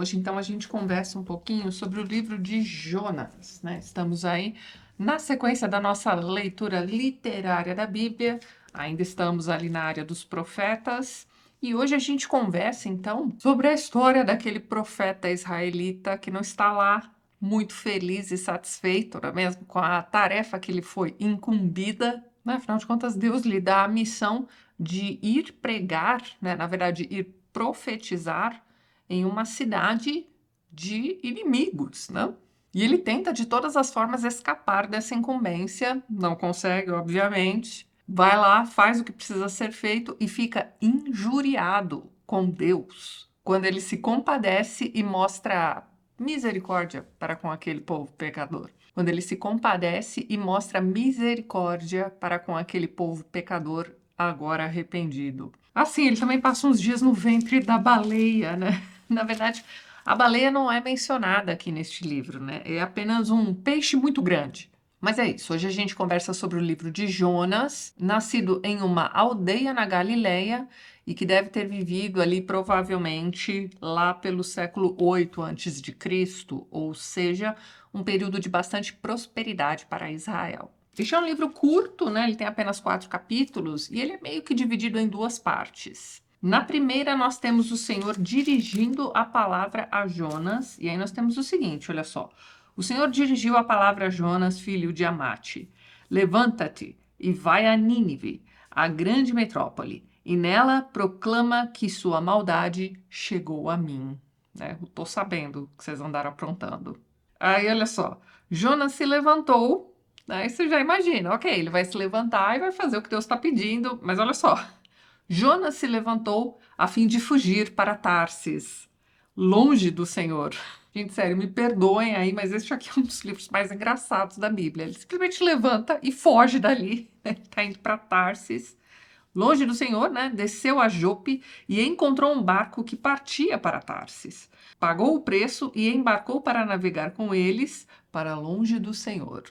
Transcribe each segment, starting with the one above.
Hoje, então, a gente conversa um pouquinho sobre o livro de Jonas, né? Estamos aí na sequência da nossa leitura literária da Bíblia, ainda estamos ali na área dos profetas, e hoje a gente conversa, então, sobre a história daquele profeta israelita que não está lá muito feliz e satisfeito, não é mesmo, com a tarefa que lhe foi incumbida, né? Afinal de contas, Deus lhe dá a missão de ir pregar, né? Na verdade, ir profetizar em uma cidade de inimigos, né? E ele tenta de todas as formas escapar dessa incumbência, não consegue, obviamente. Vai lá, faz o que precisa ser feito e fica injuriado com Deus quando ele se compadece e mostra misericórdia para com aquele povo pecador. Quando ele se compadece e mostra misericórdia para com aquele povo pecador agora arrependido. Assim, ele também passa uns dias no ventre da baleia, né? Na verdade, a baleia não é mencionada aqui neste livro, né? É apenas um peixe muito grande. Mas é isso, hoje a gente conversa sobre o livro de Jonas, nascido em uma aldeia na Galileia e que deve ter vivido ali provavelmente lá pelo século 8 antes de Cristo, ou seja, um período de bastante prosperidade para Israel. Este é um livro curto, né? Ele tem apenas 4 capítulos e ele é meio que dividido em 2 partes. Na primeira, nós temos o Senhor dirigindo a palavra a Jonas, e aí nós temos o seguinte, olha só. O Senhor dirigiu a palavra a Jonas, filho de Amate. Levanta-te e vai a Nínive, a grande metrópole, e nela proclama que sua maldade chegou a mim. Né? Eu tô sabendo que vocês andaram aprontando. Aí, olha só. Jonas se levantou, aí você já imagina, ok, ele vai se levantar e vai fazer o que Deus está pedindo, mas olha só. Jonas se levantou a fim de fugir para Tarsis, longe do Senhor. Gente, sério, me perdoem aí, mas este aqui é um dos livros mais engraçados da Bíblia. Ele simplesmente levanta e foge dali, né? Tá indo para Tarsis, longe do Senhor, né? Desceu a Jope e encontrou um barco que partia para Tarsis. Pagou o preço e embarcou para navegar com eles para longe do Senhor.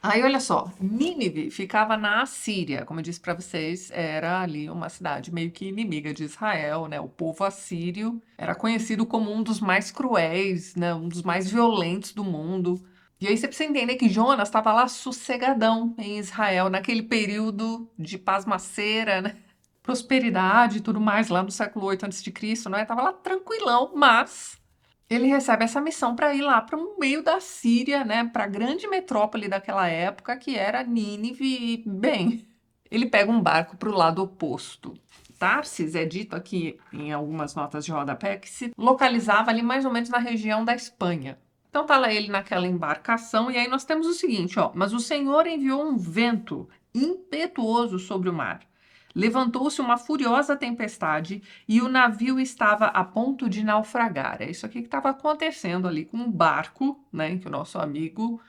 Aí, olha só, Nínive ficava na Assíria, como eu disse para vocês, era ali uma cidade meio que inimiga de Israel, né? O povo assírio era conhecido como um dos mais cruéis, né? Um dos mais violentos do mundo. E aí você precisa entender que Jonas estava lá sossegadão em Israel, naquele período de pasmaceira, né? Prosperidade e tudo mais, lá no século 8 a.C., né? Tava lá tranquilão, mas ele recebe essa missão para ir lá para o meio da Síria, né, para a grande metrópole daquela época, que era Nínive. E, bem, ele pega um barco para o lado oposto. Tarsis é dito aqui em algumas notas de rodapé que se localizava ali mais ou menos na região da Espanha. Então tá lá ele naquela embarcação e aí nós temos o seguinte, ó, mas o Senhor enviou um vento impetuoso sobre o mar. Levantou-se uma furiosa tempestade e o navio estava a ponto de naufragar. É isso aqui que estava acontecendo ali com um barco, né, em que o nosso amigo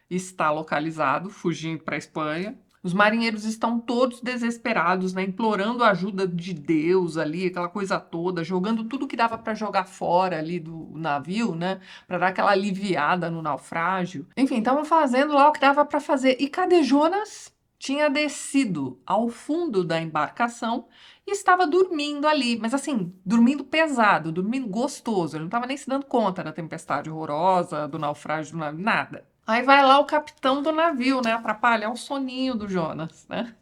está localizado, fugindo para a Espanha. Os marinheiros estão todos desesperados, né, implorando a ajuda de Deus ali, aquela coisa toda, jogando tudo que dava para jogar fora ali do navio, né, para dar aquela aliviada no naufrágio. Enfim, estavam fazendo lá o que dava para fazer. E cadê Jonas? Tinha descido ao fundo da embarcação e estava dormindo ali, mas assim, dormindo pesado, dormindo gostoso. Ele não estava nem se dando conta da tempestade horrorosa, do naufrágio, do navio, nada. Aí vai lá o capitão do navio, né, atrapalhar o soninho do Jonas, né?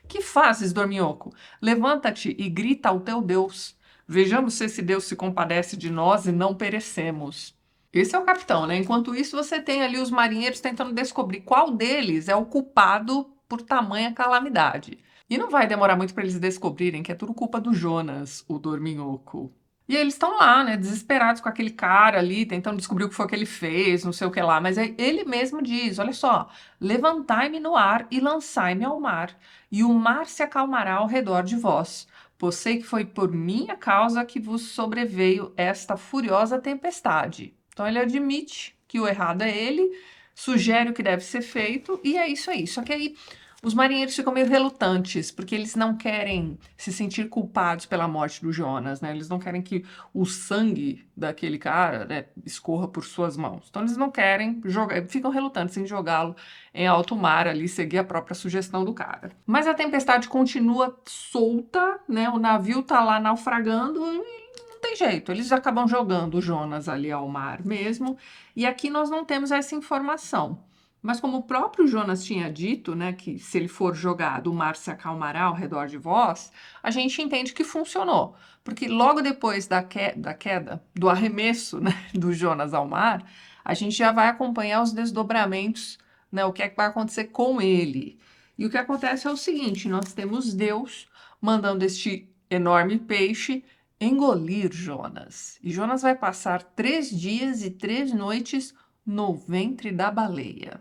Que fazes, dorminhoco? Levanta-te e grita ao teu Deus. Vejamos se esse Deus se compadece de nós e não perecemos. Esse é o capitão, né? Enquanto isso, você tem ali os marinheiros tentando descobrir qual deles é o culpado por tamanha calamidade. E não vai demorar muito para eles descobrirem que é tudo culpa do Jonas, o dorminhoco. E aí eles estão lá, né, desesperados com aquele cara ali, tentando descobrir o que foi que ele fez, não sei o que lá. Mas aí ele mesmo diz: olha só, levantai-me no ar e lançai-me ao mar, e o mar se acalmará ao redor de vós. Pois sei que foi por minha causa que vos sobreveio esta furiosa tempestade. Então ele admite que o errado é ele, sugere o que deve ser feito, e é isso aí. Só que aí os marinheiros ficam meio relutantes, porque eles não querem se sentir culpados pela morte do Jonas, né? Eles não querem que o sangue daquele cara, né, escorra por suas mãos. Então eles não querem jogar, ficam relutantes em jogá-lo em alto mar ali, seguir a própria sugestão do cara. Mas a tempestade continua solta, né? O navio tá lá naufragando e não tem jeito, eles acabam jogando o Jonas ali ao mar mesmo, e aqui nós não temos essa informação. Mas como o próprio Jonas tinha dito, né, que se ele for jogado, o mar se acalmará ao redor de vós, a gente entende que funcionou. Porque logo depois da queda, do arremesso, né, do Jonas ao mar, a gente já vai acompanhar os desdobramentos, né, o que é que vai acontecer com ele. E o que acontece é o seguinte, nós temos Deus mandando este enorme peixe engolir Jonas. E Jonas vai passar 3 dias e 3 noites no ventre da baleia.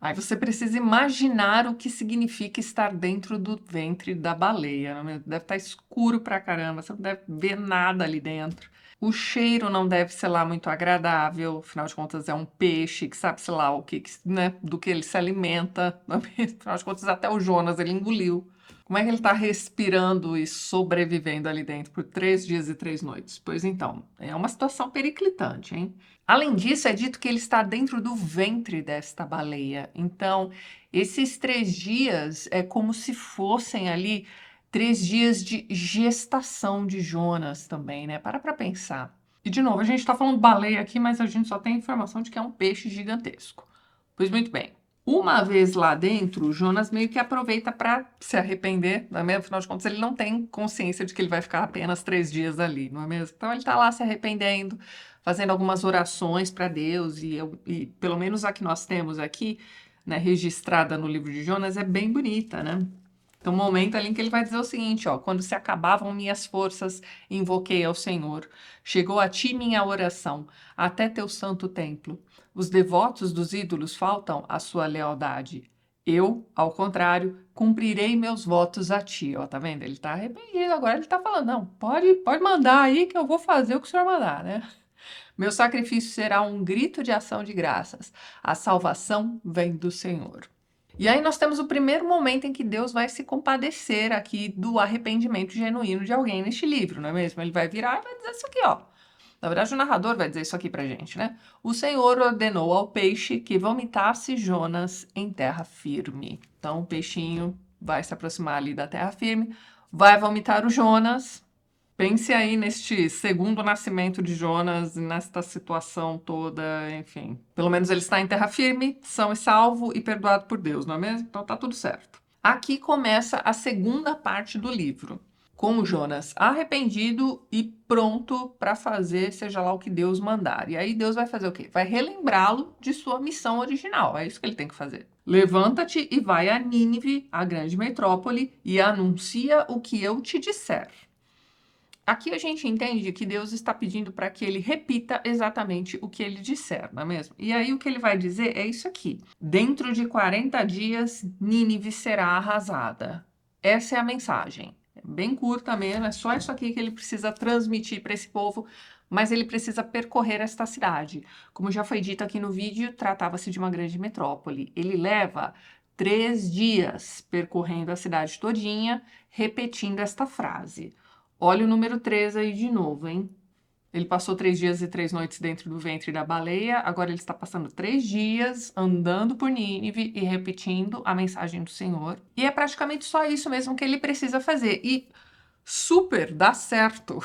Aí você precisa imaginar o que significa estar dentro do ventre da baleia, né? Deve estar escuro pra caramba, você não deve ver nada ali dentro. O cheiro não deve ser lá muito agradável, afinal de contas é um peixe que sabe-se lá o que, né, do que ele se alimenta. Afinal de contas, até o Jonas ele engoliu. Como é que ele está respirando e sobrevivendo ali dentro por 3 dias e 3 noites? Pois então, é uma situação periclitante, hein? Além disso, é dito que ele está dentro do ventre desta baleia. Então, esses 3 dias é como se fossem ali 3 dias de gestação de Jonas também, né? Para pensar. E, de novo, a gente está falando baleia aqui, mas a gente só tem informação de que é um peixe gigantesco. Pois muito bem. Uma vez lá dentro, Jonas meio que aproveita para se arrepender, não é mesmo? Afinal de contas, ele não tem consciência de que ele vai ficar apenas 3 dias ali, não é mesmo? Então, ele está lá se arrependendo, fazendo algumas orações para Deus, e pelo menos a que nós temos aqui, né, registrada no livro de Jonas, é bem bonita, né? Então, um momento ali em que ele vai dizer o seguinte, ó, quando se acabavam minhas forças, invoquei ao Senhor. Chegou a ti minha oração, até teu santo templo. Os devotos dos ídolos faltam à sua lealdade. Eu, ao contrário, cumprirei meus votos a ti. Ó, tá vendo? Ele tá arrependido, agora ele tá falando, não, pode mandar aí que eu vou fazer o que o senhor mandar, né? Meu sacrifício será um grito de ação de graças. A salvação vem do Senhor. E aí nós temos o primeiro momento em que Deus vai se compadecer aqui do arrependimento genuíno de alguém neste livro, não é mesmo? Ele vai virar e vai dizer isso aqui, ó. Na verdade, o narrador vai dizer isso aqui pra gente, né? O Senhor ordenou ao peixe que vomitasse Jonas em terra firme. Então, o peixinho vai se aproximar ali da terra firme, vai vomitar o Jonas. Pense aí neste segundo nascimento de Jonas, nesta situação toda, enfim. Pelo menos ele está em terra firme, são e salvo e perdoado por Deus, não é mesmo? Então tá tudo certo. Aqui começa a segunda parte do livro, com o Jonas arrependido e pronto para fazer seja lá o que Deus mandar. E aí Deus vai fazer o quê? Vai relembrá-lo de sua missão original. É isso que ele tem que fazer. Levanta-te e vai a Nínive, a grande metrópole, e anuncia o que eu te disser. Aqui a gente entende que Deus está pedindo para que ele repita exatamente o que ele disser, não é mesmo? E aí o que ele vai dizer é isso aqui. Dentro de 40 dias, Nínive será arrasada. Essa é a mensagem. É bem curta mesmo, é só isso aqui que ele precisa transmitir para esse povo, mas ele precisa percorrer esta cidade. Como já foi dito aqui no vídeo, tratava-se de uma grande metrópole. Ele leva 3 dias percorrendo a cidade todinha, repetindo esta frase. Olha o número 3 aí de novo, hein? Ele passou 3 dias e 3 noites dentro do ventre da baleia, agora ele está passando 3 dias andando por Nínive e repetindo a mensagem do Senhor. E é praticamente só isso mesmo que ele precisa fazer. E super dá certo.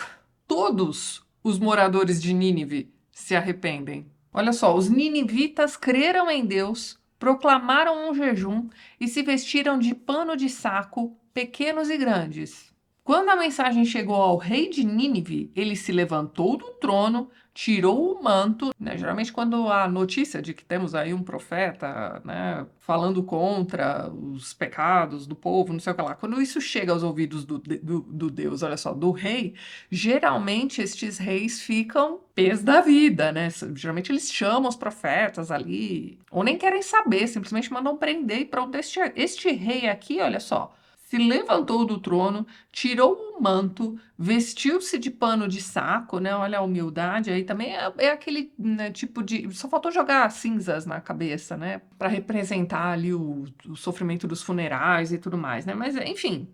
Todos os moradores de Nínive se arrependem. Olha só, os ninivitas creram em Deus, proclamaram um jejum e se vestiram de pano de saco, pequenos e grandes. Quando a mensagem chegou ao rei de Nínive, ele se levantou do trono, tirou o manto, né? Geralmente quando há notícia de que temos aí um profeta, né, falando contra os pecados do povo, não sei o que lá, quando isso chega aos ouvidos do Deus, olha só, do rei, geralmente estes reis ficam pés da vida, né? Geralmente eles chamam os profetas ali, ou nem querem saber, simplesmente mandam prender e pronto. Este rei aqui, olha só, se levantou do trono, tirou o manto, vestiu-se de pano de saco, né? Olha a humildade aí também é aquele, né, tipo de. Só faltou jogar cinzas na cabeça, né? Para representar ali o sofrimento dos funerais e tudo mais, né? Mas enfim.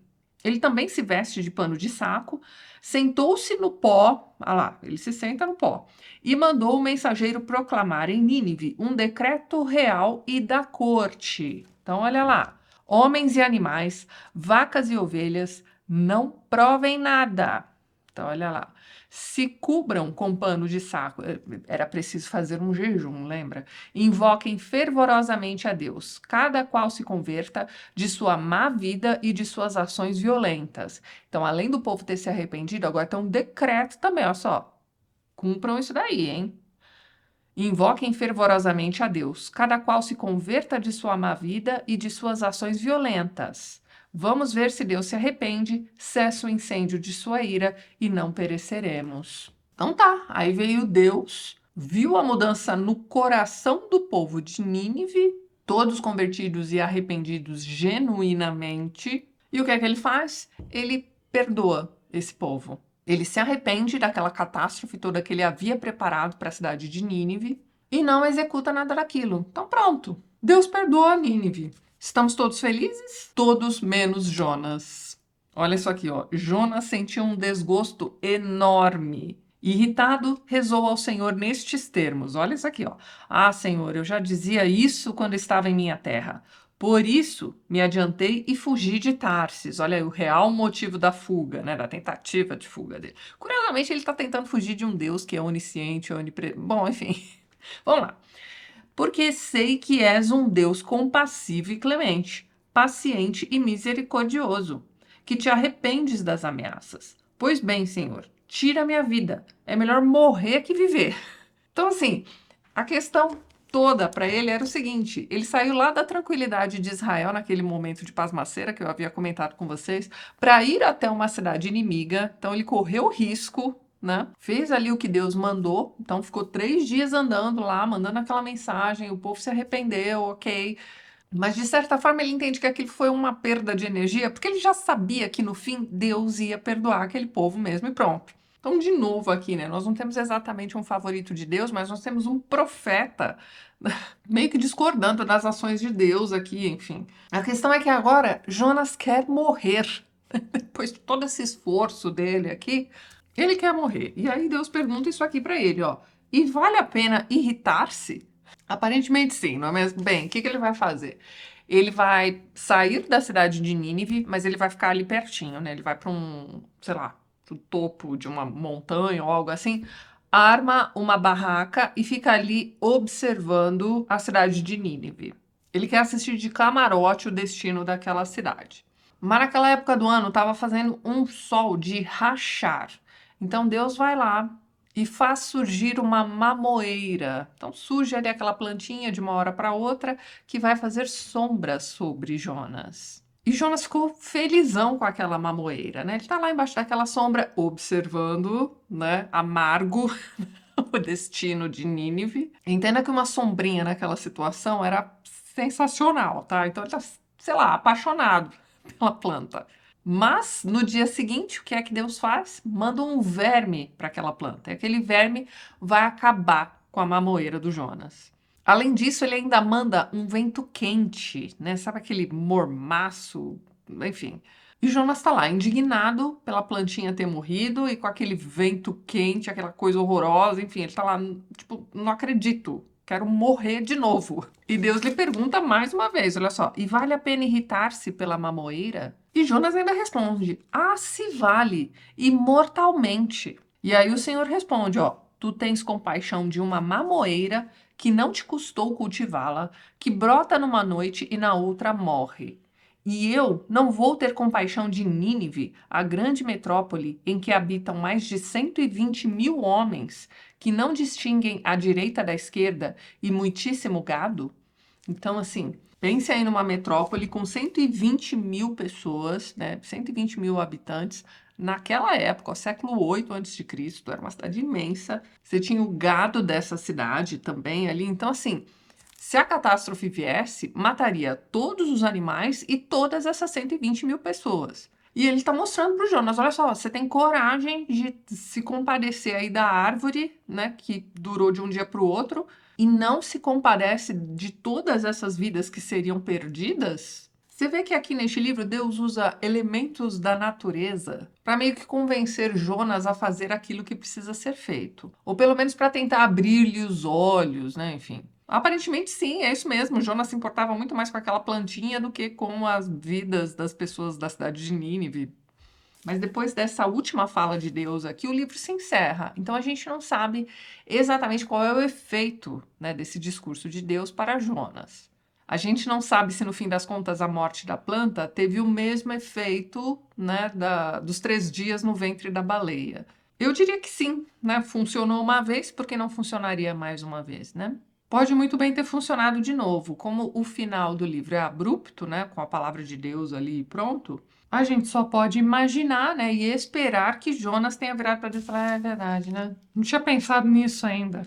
Ele também se veste de pano de saco, sentou-se no pó, ah lá, ele se senta no pó, e mandou o mensageiro proclamar em Nínive um decreto real e da corte. Então, olha lá. Homens e animais, vacas e ovelhas, não provem nada. Então, olha lá. Se cubram com pano de saco. Era preciso fazer um jejum, lembra? Invoquem fervorosamente a Deus. Cada qual se converta de sua má vida e de suas ações violentas. Então, além do povo ter se arrependido, agora tem um decreto também, olha só. Cumpram isso daí, hein? Invoquem fervorosamente a Deus. Cada qual se converta de sua má vida e de suas ações violentas. Vamos ver se Deus se arrepende, cessa o incêndio de sua ira e não pereceremos. Então tá, aí veio Deus, viu a mudança no coração do povo de Nínive, todos convertidos e arrependidos genuinamente. E o que é que ele faz? Ele perdoa esse povo. Ele se arrepende daquela catástrofe toda que ele havia preparado para a cidade de Nínive e não executa nada daquilo. Então pronto, Deus perdoa Nínive. Estamos todos felizes? Todos menos Jonas. Olha isso aqui, ó. Jonas sentiu um desgosto enorme. Irritado, rezou ao Senhor nestes termos. Olha isso aqui, ó. Ah, Senhor, eu já dizia isso quando estava em minha terra. Por isso, me adiantei e fugi de Tarsis. Olha aí o real motivo da fuga, né? Da tentativa de fuga dele. Curiosamente, ele está tentando fugir de um Deus que é onisciente, Bom, enfim. Vamos lá. Porque sei que és um Deus compassivo e clemente, paciente e misericordioso, que te arrependes das ameaças. Pois bem, Senhor, tira minha vida. É melhor morrer que viver. Então, assim, a questão toda para ele era o seguinte: ele saiu lá da tranquilidade de Israel, naquele momento de pasmaceira que eu havia comentado com vocês, para ir até uma cidade inimiga. Então, ele correu risco, né? Fez ali o que Deus mandou. Então, ficou 3 dias andando lá, mandando aquela mensagem. O povo se arrependeu, ok. Mas, de certa forma, ele entende que aquilo foi uma perda de energia, porque ele já sabia que, no fim, Deus ia perdoar aquele povo mesmo e pronto. Então, de novo aqui, né? Nós não temos exatamente um favorito de Deus, mas nós temos um profeta meio que discordando das ações de Deus aqui, enfim. A questão é que agora Jonas quer morrer. Depois de todo esse esforço dele aqui, ele quer morrer. E aí Deus pergunta isso aqui para ele, ó. E vale a pena irritar-se? Aparentemente sim, não é mesmo? Bem, o que ele vai fazer? Ele vai sair da cidade de Nínive, mas ele vai ficar ali pertinho, né? Ele vai para sei lá, pro topo de uma montanha ou algo assim, arma uma barraca e fica ali observando a cidade de Nínive. Ele quer assistir de camarote o destino daquela cidade. Mas naquela época do ano estava fazendo um sol de rachar. Então Deus vai lá e faz surgir uma mamoeira. Então surge ali aquela plantinha de uma hora para outra que vai fazer sombra sobre Jonas. E Jonas ficou felizão com aquela mamoeira, né? Ele tá lá embaixo daquela sombra observando, né, amargo o destino de Nínive. Entenda que uma sombrinha naquela situação era sensacional, tá? Então ele tá, sei lá, apaixonado pela planta. Mas no dia seguinte, o que é que Deus faz? Manda um verme para aquela planta. E aquele verme vai acabar com a mamoeira do Jonas. Além disso, ele ainda manda um vento quente, né? Sabe aquele mormaço? Enfim. E Jonas está lá, indignado pela plantinha ter morrido e com aquele vento quente, aquela coisa horrorosa. Enfim, ele está lá, tipo, não acredito. Quero morrer de novo. E Deus lhe pergunta mais uma vez, olha só, e vale a pena irritar-se pela mamoeira? E Jonas ainda responde, ah, se vale, e mortalmente. E aí o Senhor responde, ó, tu tens compaixão de uma mamoeira que não te custou cultivá-la, que brota numa noite e na outra morre. E eu não vou ter compaixão de Nínive, a grande metrópole em que habitam mais de 120 mil homens, que não distinguem a direita da esquerda e muitíssimo gado? Então, assim, pense aí numa metrópole com 120 mil pessoas, né? 120 mil habitantes. Naquela época, ó, século 8 a.C., era uma cidade imensa. Você tinha o gado dessa cidade também ali. Então, assim, se a catástrofe viesse, mataria todos os animais e todas essas 120 mil pessoas. E ele está mostrando para o Jonas, olha só, você tem coragem de se compadecer aí da árvore, né, que durou de um dia para o outro, e não se compadece de todas essas vidas que seriam perdidas? Você vê que aqui neste livro Deus usa elementos da natureza para meio que convencer Jonas a fazer aquilo que precisa ser feito. Ou pelo menos para tentar abrir-lhe os olhos, né? Enfim. Aparentemente sim, é isso mesmo. Jonas se importava muito mais com aquela plantinha do que com as vidas das pessoas da cidade de Nínive. Mas depois dessa última fala de Deus aqui, o livro se encerra. Então a gente não sabe exatamente qual é o efeito, né, desse discurso de Deus para Jonas. A gente não sabe se no fim das contas a morte da planta teve o mesmo efeito, né, dos 3 dias no ventre da baleia. Eu diria que sim, né? Funcionou uma vez, por que não funcionaria mais uma vez, né? Pode muito bem ter funcionado de novo. Como o final do livro é abrupto, né, com a palavra de Deus ali e pronto, a gente só pode imaginar, né, e esperar que Jonas tenha virado para Deus e falar, é verdade, né? Não tinha pensado nisso ainda.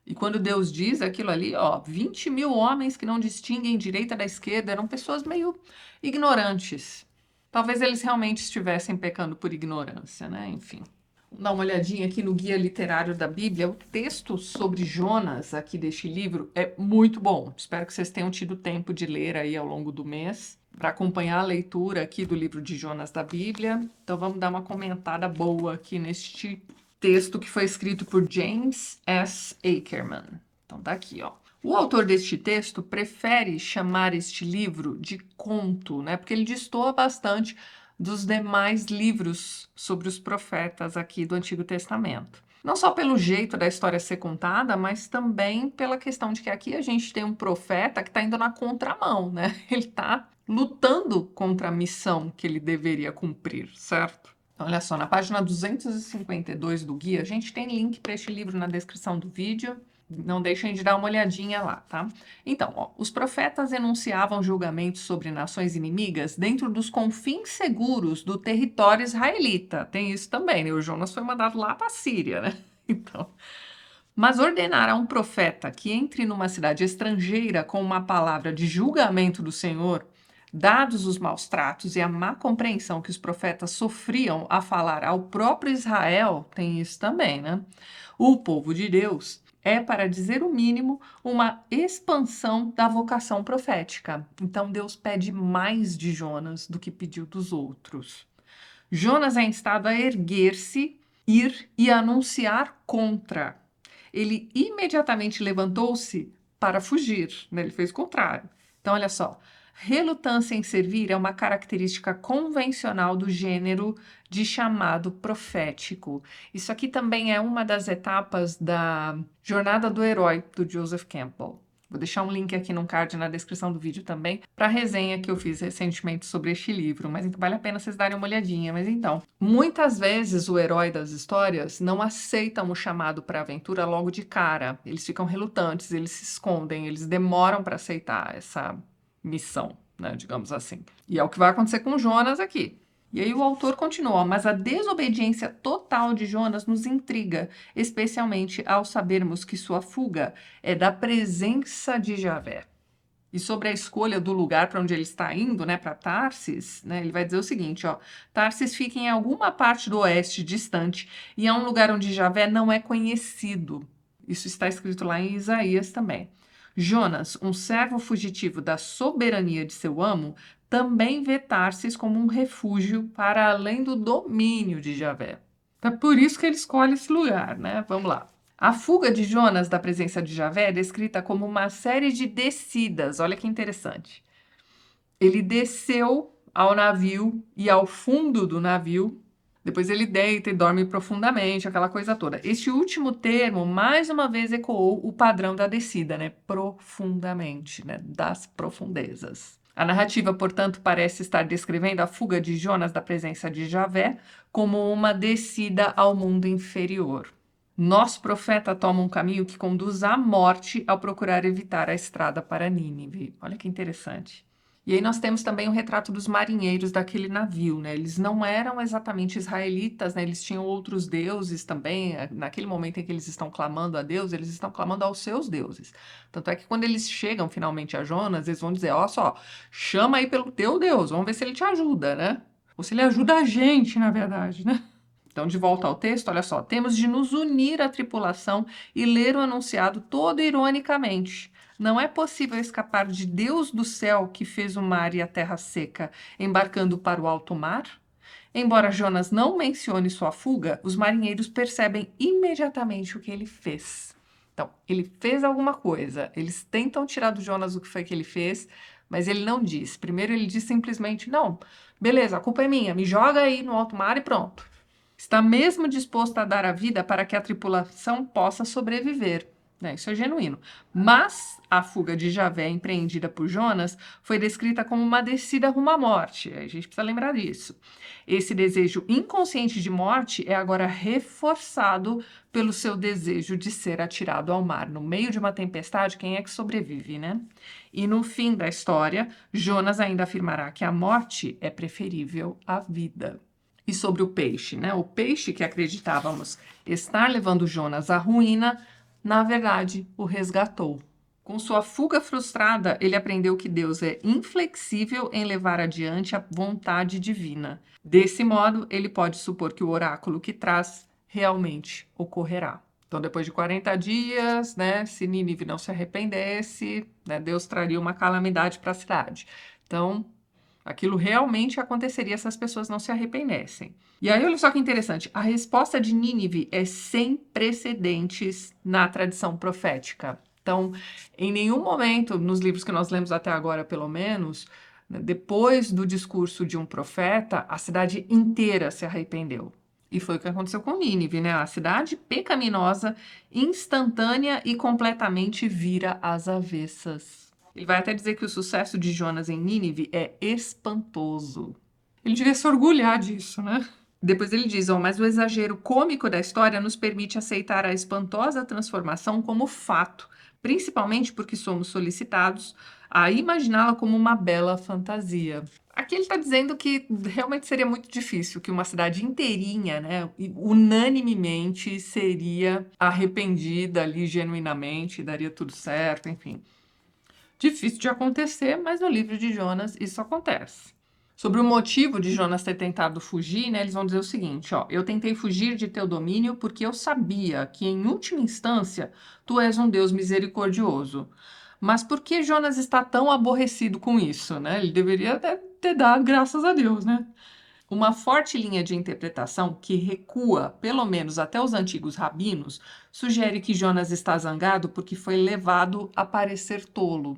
E quando Deus diz aquilo ali, ó, 20 mil homens que não distinguem direita da esquerda, eram pessoas meio ignorantes. Talvez eles realmente estivessem pecando por ignorância, né? Enfim. Vamos dar uma olhadinha aqui no Guia Literário da Bíblia. O texto sobre Jonas aqui deste livro é muito bom. Espero que vocês tenham tido tempo de ler aí ao longo do mês para acompanhar a leitura aqui do livro de Jonas da Bíblia. Então vamos dar uma comentada boa aqui neste texto que foi escrito por James S. Ackerman. Então tá aqui, ó. O autor deste texto prefere chamar este livro de conto, né? Porque ele destoa bastante dos demais livros sobre os profetas aqui do Antigo Testamento. Não só pelo jeito da história ser contada, mas também pela questão de que aqui a gente tem um profeta que está indo na contramão, né? Ele está lutando contra a missão que ele deveria cumprir, certo? Então, olha só, na página 252 do guia, a gente tem link para este livro na descrição do vídeo. Não deixem de dar uma olhadinha lá, tá? Então, ó, os profetas enunciavam julgamentos sobre nações inimigas dentro dos confins seguros do território israelita. Tem isso também, né? O Jonas foi mandado lá para a Síria, né? Então, mas ordenar a um profeta que entre numa cidade estrangeira com uma palavra de julgamento do Senhor, dados os maus tratos e a má compreensão que os profetas sofriam a falar ao próprio Israel, tem isso também, né? O povo de Deus é, para dizer o mínimo, uma expansão da vocação profética. Então Deus pede mais de Jonas do que pediu dos outros. Jonas é instado a erguer-se, ir e anunciar contra. Ele imediatamente levantou-se para fugir, né? Ele fez o contrário. Então, olha só. Relutância em servir é uma característica convencional do gênero de chamado profético. Isso aqui também é uma das etapas da Jornada do Herói, do Joseph Campbell. Vou deixar um link aqui no card na descrição do vídeo também para a resenha que eu fiz recentemente sobre este livro, mas então vale a pena vocês darem uma olhadinha. Mas então, muitas vezes o herói das histórias não aceitam o chamado para a aventura logo de cara. Eles ficam relutantes, eles se escondem, eles demoram para aceitar essa missão, né, digamos assim. E é o que vai acontecer com Jonas aqui. E aí o autor continua, mas a desobediência total de Jonas nos intriga, especialmente ao sabermos que sua fuga é da presença de Javé. E sobre a escolha do lugar para onde ele está indo, né, para Tarsis, né, ele vai dizer o seguinte, ó, Tarsis fica em alguma parte do oeste distante e é um lugar onde Javé não é conhecido. Isso está escrito lá em Isaías também. Jonas, um servo fugitivo da soberania de seu amo, também vê Tarsis como um refúgio para além do domínio de Javé. É por isso que ele escolhe esse lugar, né? Vamos lá. A fuga de Jonas da presença de Javé é descrita como uma série de descidas. Olha que interessante. Ele desceu ao navio e ao fundo do navio. Depois ele deita e dorme profundamente, aquela coisa toda. Este último termo, mais uma vez, ecoou o padrão da descida, né? Profundamente, né? Das profundezas. A narrativa, portanto, parece estar descrevendo a fuga de Jonas da presença de Javé como uma descida ao mundo inferior. Nosso profeta toma um caminho que conduz à morte ao procurar evitar a estrada para Nínive. Olha que interessante. E aí nós temos também o retrato dos marinheiros daquele navio, né? Eles não eram exatamente israelitas, né? Eles tinham outros deuses também. Naquele momento em que eles estão clamando a Deus, eles estão clamando aos seus deuses. Tanto é que quando eles chegam finalmente a Jonas, eles vão dizer, ó só, chama aí pelo teu Deus, vamos ver se ele te ajuda, né? Ou se ele ajuda a gente, na verdade, né? Então, de volta ao texto, olha só, temos de nos unir à tripulação e ler o anunciado todo ironicamente. Não é possível escapar de Deus do céu que fez o mar e a terra seca, embarcando para o alto mar? Embora Jonas não mencione sua fuga, os marinheiros percebem imediatamente o que ele fez. Então, ele fez alguma coisa, eles tentam tirar do Jonas o que foi que ele fez, Mas ele não diz. Primeiro ele diz simplesmente, não, beleza, a culpa é minha, me joga aí no alto mar e pronto. Está mesmo disposto a dar a vida para que a tripulação possa sobreviver. Isso é genuíno. Mas a fuga de Javé empreendida por Jonas foi descrita como uma descida rumo à morte. A gente precisa lembrar disso. Esse desejo inconsciente de morte é agora reforçado pelo seu desejo de ser atirado ao mar. No meio de uma tempestade, quem é que sobrevive, né? E no fim da história, Jonas ainda afirmará que a morte é preferível à vida. E sobre o peixe, né? O peixe que acreditávamos estar levando Jonas à ruína, na verdade, o resgatou. Com sua fuga frustrada, ele aprendeu que Deus é inflexível em levar adiante a vontade divina. Desse modo, ele pode supor que o oráculo que traz realmente ocorrerá. Então, depois de 40 dias, né, se Nínive não se arrependesse, né, Deus traria uma calamidade para a cidade. Então, aquilo realmente aconteceria se as pessoas não se arrependessem. E aí, olha só que interessante, a resposta de Nínive é sem precedentes na tradição profética. Então, em nenhum momento, nos livros que nós lemos até agora, pelo menos, né, depois do discurso de um profeta, a cidade inteira se arrependeu. E foi o que aconteceu com Nínive, né? A cidade pecaminosa, instantânea e completamente vira às avessas. Ele vai até dizer que o sucesso de Jonas em Nínive é espantoso. Ele devia se orgulhar disso, né? Depois ele diz, mas o exagero cômico da história nos permite aceitar a espantosa transformação como fato, principalmente porque somos solicitados a imaginá-la como uma bela fantasia. Aqui ele está dizendo que realmente seria muito difícil que uma cidade inteirinha, né, unanimemente seria arrependida ali genuinamente, daria tudo certo, enfim. Difícil de acontecer, mas no livro de Jonas isso acontece. Sobre o motivo de Jonas ter tentado fugir, né, eles vão dizer o seguinte, eu tentei fugir de teu domínio porque eu sabia que, em última instância, tu és um Deus misericordioso. Mas por que Jonas está tão aborrecido com isso, né? Ele deveria ter dado graças a Deus, né? Uma forte linha de interpretação que recua, pelo menos até os antigos rabinos, sugere que Jonas está zangado porque foi levado a parecer tolo.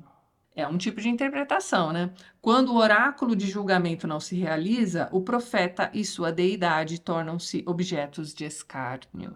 É um tipo de interpretação, né? Quando o oráculo de julgamento não se realiza, o profeta e sua deidade tornam-se objetos de escárnio.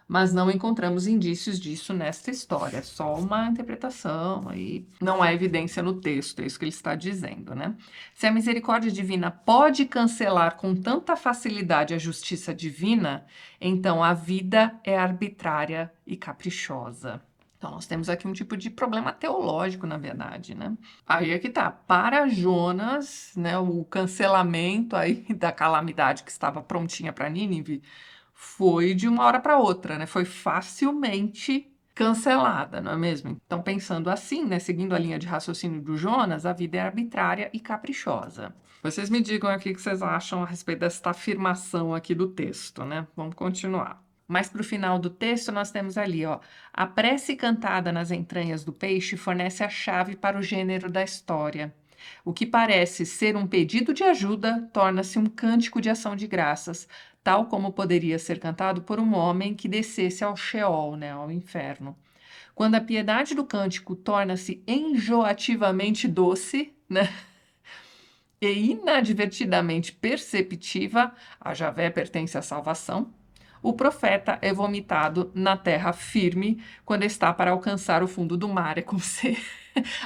Mas não encontramos indícios disso nesta história, é só uma interpretação, aí não há evidência no texto, é isso que ele está dizendo, né? Se a misericórdia divina pode cancelar com tanta facilidade a justiça divina, então a vida é arbitrária e caprichosa. Então, nós temos aqui um tipo de problema teológico, na verdade, né? Aí é que tá. Para Jonas, né, o cancelamento aí da calamidade que estava prontinha para Nínive foi de uma hora para outra, né? Foi facilmente cancelada, não é mesmo? Então, pensando assim, né, seguindo a linha de raciocínio do Jonas, a vida é arbitrária e caprichosa. Vocês me digam aqui o que vocês acham a respeito desta afirmação aqui do texto, né? Vamos continuar. Mais para o final do texto, nós temos ali, a prece cantada nas entranhas do peixe fornece a chave para o gênero da história. O que parece ser um pedido de ajuda torna-se um cântico de ação de graças, tal como poderia ser cantado por um homem que descesse ao Sheol, né, ao inferno. Quando a piedade do cântico torna-se enjoativamente doce, né, e inadvertidamente perceptiva, a Javé pertence à salvação, o profeta é vomitado na terra firme quando está para alcançar o fundo do mar. É como se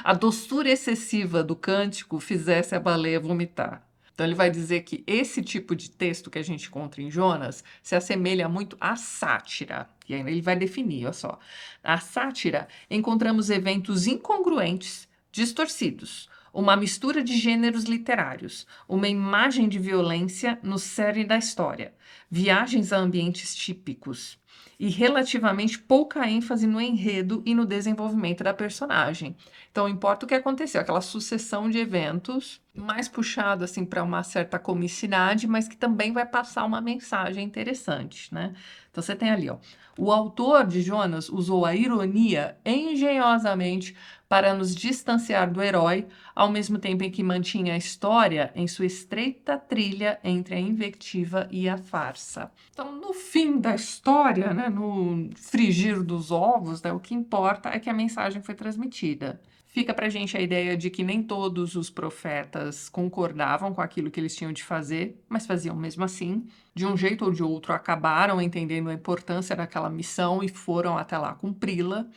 a doçura excessiva do cântico fizesse a baleia vomitar. Então ele vai dizer que esse tipo de texto que a gente encontra em Jonas se assemelha muito à sátira. E aí ele vai definir, olha só. Na sátira, encontramos eventos incongruentes, distorcidos, uma mistura de gêneros literários, uma imagem de violência no cerne da história, viagens a ambientes típicos e relativamente pouca ênfase no enredo e no desenvolvimento da personagem. Então, importa o que aconteceu, aquela sucessão de eventos, mais puxado assim para uma certa comicidade, mas que também vai passar uma mensagem interessante, né? Então, você tem ali, o autor de Jonas usou a ironia engenhosamente para nos distanciar do herói, ao mesmo tempo em que mantinha a história em sua estreita trilha entre a invectiva e a farsa. Então, no fim da história, né, no frigir dos ovos, né, o que importa é que a mensagem foi transmitida. Fica pra gente a ideia de que nem todos os profetas concordavam com aquilo que eles tinham de fazer, mas faziam mesmo assim. De um jeito ou de outro, acabaram entendendo a importância daquela missão e foram até lá cumpri-la.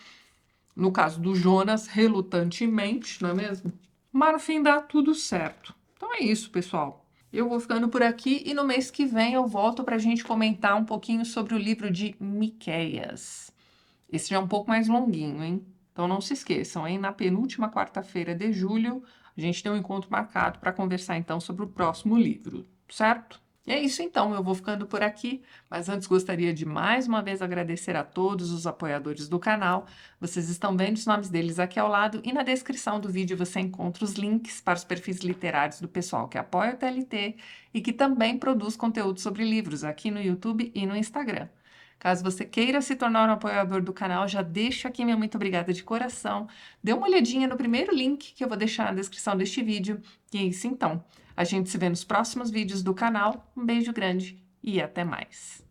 No caso do Jonas, relutantemente, não é mesmo? Mas no fim dá tudo certo. Então é isso, pessoal. Eu vou ficando por aqui e no mês que vem eu volto para a gente comentar um pouquinho sobre o livro de Miqueias. Esse já é um pouco mais longuinho, hein? Então não se esqueçam, hein? Na penúltima quarta-feira de julho, a gente tem um encontro marcado para conversar então sobre o próximo livro, certo? E é isso então, eu vou ficando por aqui, mas antes gostaria de mais uma vez agradecer a todos os apoiadores do canal. Vocês estão vendo os nomes deles aqui ao lado e na descrição do vídeo você encontra os links para os perfis literários do pessoal que apoia o TLT e que também produz conteúdo sobre livros aqui no YouTube e no Instagram. Caso você queira se tornar um apoiador do canal, já deixo aqui minha muito obrigada de coração. Dê uma olhadinha no primeiro link que eu vou deixar na descrição deste vídeo. E é isso então. A gente se vê nos próximos vídeos do canal. Um beijo grande e até mais.